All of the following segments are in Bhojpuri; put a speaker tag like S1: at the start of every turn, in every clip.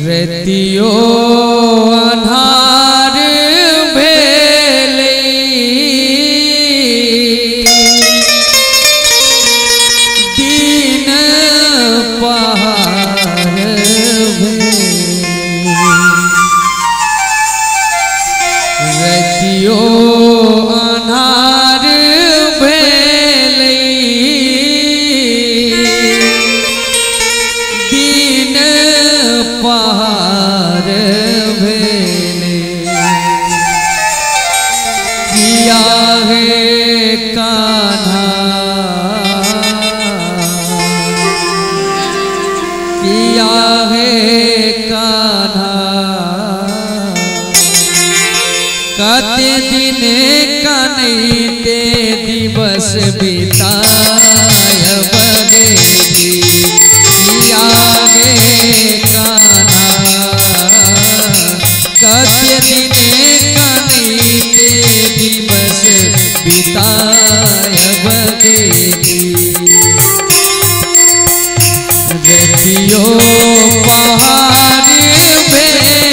S1: रतियो अन्हार भेलै दिन पहाड़ भेलै रतियो अन्हार भेलै दिन पहाड़ भेलै किया हे कान्हा किया हे कान्हा कते दिन कनैते दिवस बिताय बगेली किया गे कान्हा कते दिन कनैते दिवस बिताय बगेली रतियो पहाड़ भेलै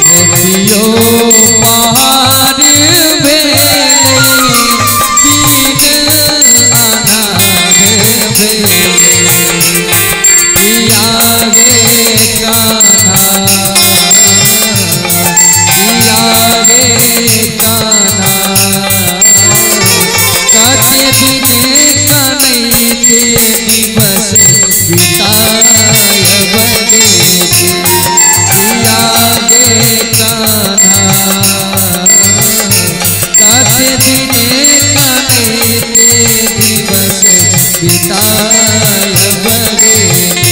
S1: रतियो पहाड़ भेलै दिन अन्हार भेलै किया गे कान्हा किया गे कान्हा कते दिन कनैते दिवस बिताय बगेली किया गे कान्हा कते दिन कनैते दिवस बिताय बगेली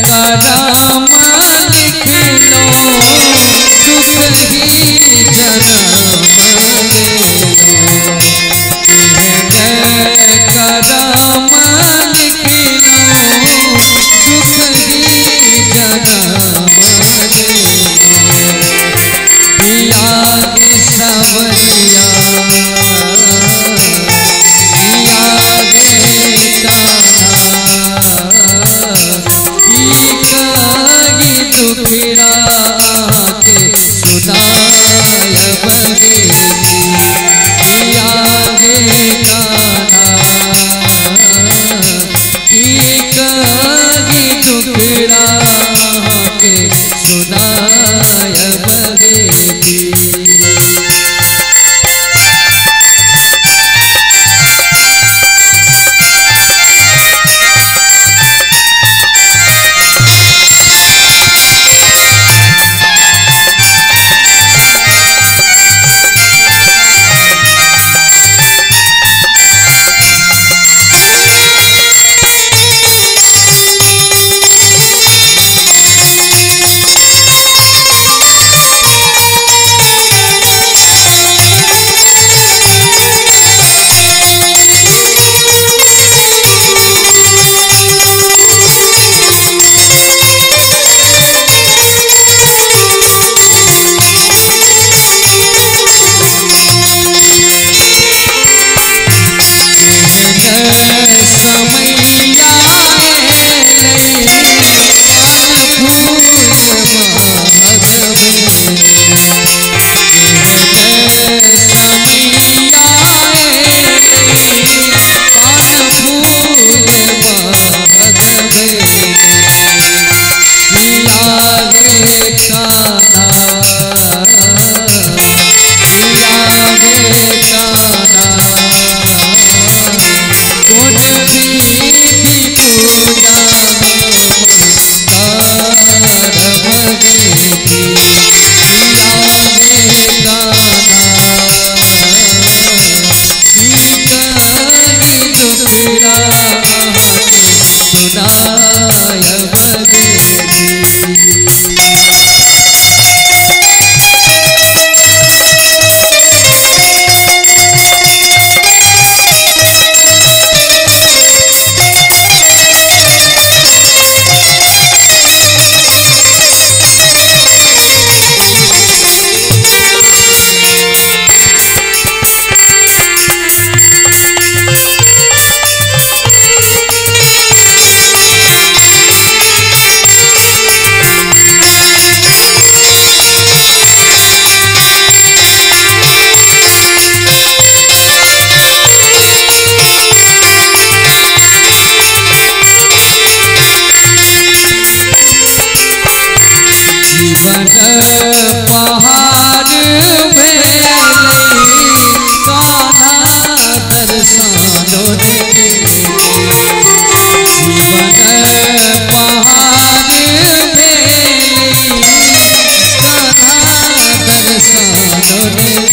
S1: करम लिखलो दुख ही जन्म लेलो करम लिखलो दुख ही जन्म लेलो पिया गे सवरिया पिया गे कान्हा दुखड़ा के सुनाय बगेली किया गे कान्हा की दुखड़ा के सुनाय बगेली रे